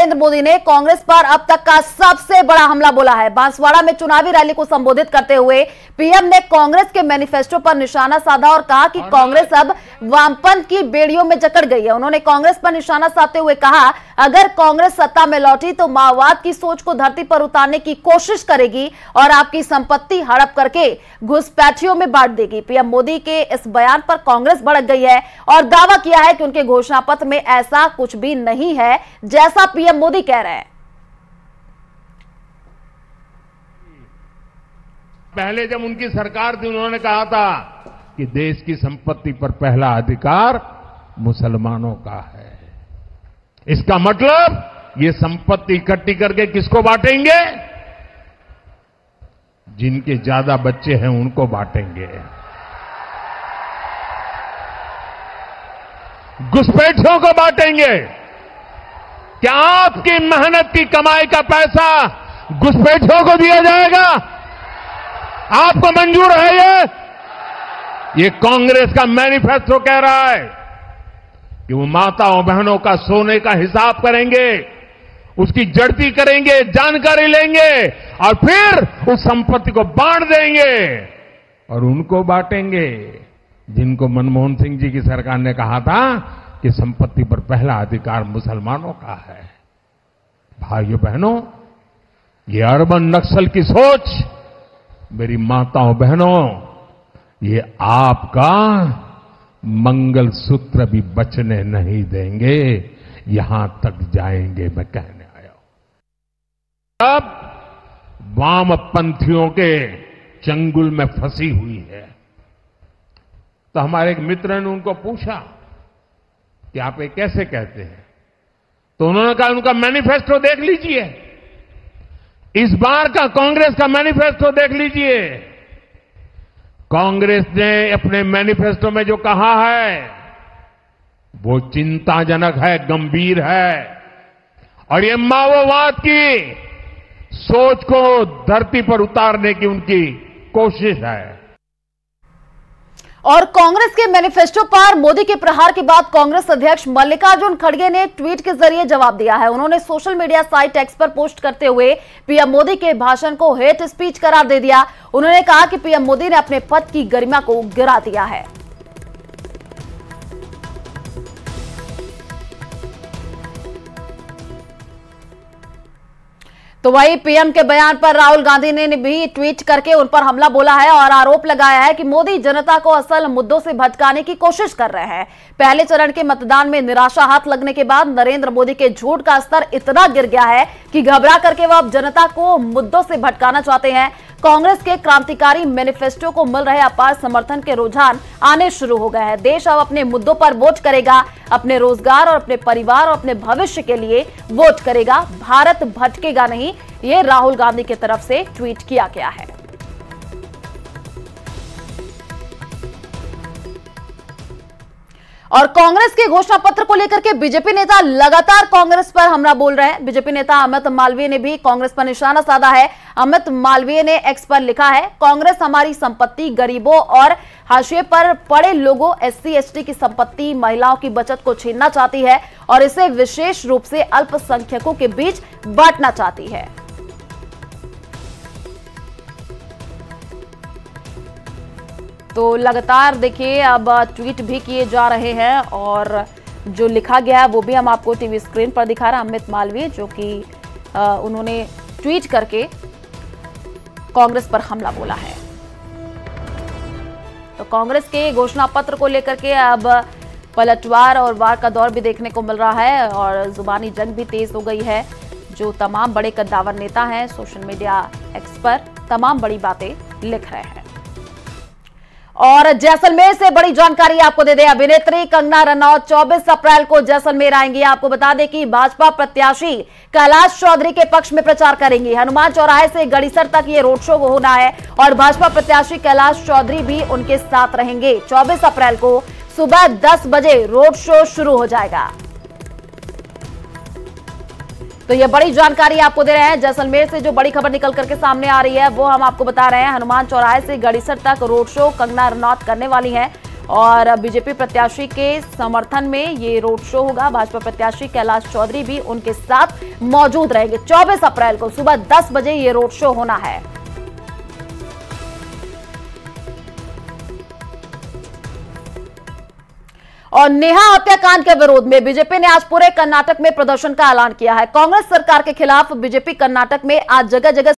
नरेंद्र मोदी ने कांग्रेस पर अब तक का सबसे बड़ा हमला बोला है। बांसवाड़ा में चुनावी रैली को संबोधित करते हुए पीएम ने कांग्रेस के मैनिफेस्टो पर निशाना साधा और कहा कि कांग्रेस अब वामपंथ की बेड़ियों में जकड़ गई है। उन्होंने कांग्रेस पर निशाना साधते हुए कहा, अगर कांग्रेस सत्ता में लौटी तो माओवाद की सोच को धरती पर उतारने की कोशिश करेगी और आपकी संपत्ति हड़प करके घुसपैठियों में बांट देगी। पीएम मोदी के इस बयान पर कांग्रेस भड़क गई है और दावा किया है कि उनके घोषणा पत्र में ऐसा कुछ भी नहीं है जैसा पीएम मोदी कह रहे हैं। पहले जब उनकी सरकार थी उन्होंने कहा था कि देश की संपत्ति पर पहला अधिकार मुसलमानों का है। इसका मतलब ये संपत्ति इकट्ठी करके किसको बांटेंगे? जिनके ज्यादा बच्चे हैं उनको बांटेंगे। घुसपैठियों को बांटेंगे। क्या आपकी मेहनत की कमाई का पैसा घुसपैठियों को दिया जाएगा? आपको मंजूर है? ये कांग्रेस का मैनिफेस्टो कह रहा है कि वो माताओं बहनों का सोने का हिसाब करेंगे, उसकी जड़ती करेंगे, जानकारी लेंगे और फिर उस संपत्ति को बांट देंगे और उनको बांटेंगे जिनको मनमोहन सिंह जी की सरकार ने कहा था कि संपत्ति पर पहला अधिकार मुसलमानों का है। भाइयों बहनों, ये अर्बन नक्सल की सोच, मेरी माताओं बहनों, ये आपका मंगलसूत्र भी बचने नहीं देंगे, यहां तक जाएंगे, मैं कहने आया हूं। अब वामपंथियों के चंगुल में फंसी हुई है। तो हमारे एक मित्र ने उनको पूछा कि आप ये कैसे कहते हैं? तो उन्होंने कहा, उनका मैनिफेस्टो देख लीजिए, इस बार का कांग्रेस का मैनिफेस्टो देख लीजिए। कांग्रेस ने अपने मैनिफेस्टो में जो कहा है वो चिंताजनक है, गंभीर है और ये माओवाद की सोच को धरती पर उतारने की उनकी कोशिश है। और कांग्रेस के मैनिफेस्टो पर मोदी के प्रहार के बाद कांग्रेस अध्यक्ष मल्लिकार्जुन खड़गे ने ट्वीट के जरिए जवाब दिया है। उन्होंने सोशल मीडिया साइट एक्स पर पोस्ट करते हुए पीएम मोदी के भाषण को हेट स्पीच करार दे दिया। उन्होंने कहा कि पीएम मोदी ने अपने पद की गरिमा को गिरा दिया है। तो वही पीएम के बयान पर राहुल गांधी ने भी ट्वीट करके उन पर हमला बोला है और आरोप लगाया है कि मोदी जनता को असल मुद्दों से भटकाने की कोशिश कर रहे हैं। पहले चरण के मतदान में निराशा हाथ लगने के बाद नरेंद्र मोदी के झूठ का स्तर इतना गिर गया है कि घबरा करके वह अब जनता को मुद्दों से भटकाना चाहते हैं। कांग्रेस के क्रांतिकारी मैनिफेस्टो को मिल रहे अपार समर्थन के रुझान आने शुरू हो गए हैं। देश अब अपने मुद्दों पर वोट करेगा, अपने रोजगार और अपने परिवार और अपने भविष्य के लिए वोट करेगा। भारत भटकेगा नहीं, ये राहुल गांधी की तरफ से ट्वीट किया गया है। और कांग्रेस के घोषणा पत्र को लेकर के बीजेपी नेता लगातार कांग्रेस पर हमला बोल रहे हैं। बीजेपी नेता अमित मालवीय ने भी कांग्रेस पर निशाना साधा है। अमित मालवीय ने एक्स पर लिखा है, कांग्रेस हमारी संपत्ति, गरीबों और हाशिए पर पड़े लोगों, एससी एसटी की संपत्ति, महिलाओं की बचत को छीनना चाहती है और इसे विशेष रूप से अल्पसंख्यकों के बीच बांटना चाहती है। तो लगातार देखिए अब ट्वीट भी किए जा रहे हैं और जो लिखा गया है वो भी हम आपको टीवी स्क्रीन पर दिखा रहे हैं। अमित मालवीय जो कि उन्होंने ट्वीट करके कांग्रेस पर हमला बोला है। तो कांग्रेस के घोषणा पत्र को लेकर के अब पलटवार और वार का दौर भी देखने को मिल रहा है और जुबानी जंग भी तेज हो गई है। जो तमाम बड़े कद्दावर नेता हैं सोशल मीडिया एक्स पर तमाम बड़ी बातें लिख रहे हैं। और जैसलमेर से बड़ी जानकारी आपको दे दें, अभिनेत्री कंगना रनौत 24 अप्रैल को जैसलमेर आएंगी। आपको बता दें कि भाजपा प्रत्याशी कैलाश चौधरी के पक्ष में प्रचार करेंगी। हनुमान चौराहे से गड़ीसर तक ये रोड शो होना है और भाजपा प्रत्याशी कैलाश चौधरी भी उनके साथ रहेंगे। 24 अप्रैल को सुबह 10 बजे रोड शो शुरू हो जाएगा। तो ये बड़ी जानकारी आपको दे रहे हैं। जैसलमेर से जो बड़ी खबर निकल करके सामने आ रही है वो हम आपको बता रहे हैं। हनुमान चौराहे से गड़ीसर तक रोड शो कंगना रनौत करने वाली हैं और बीजेपी प्रत्याशी के समर्थन में ये रोड शो होगा। भाजपा प्रत्याशी कैलाश चौधरी भी उनके साथ मौजूद रहेंगे। 24 अप्रैल को सुबह 10 बजे ये रोड शो होना है। और नेहा हत्याकांड के विरोध में बीजेपी ने आज पूरे कर्नाटक में प्रदर्शन का ऐलान किया है। कांग्रेस सरकार के खिलाफ बीजेपी कर्नाटक में आज जगह जगह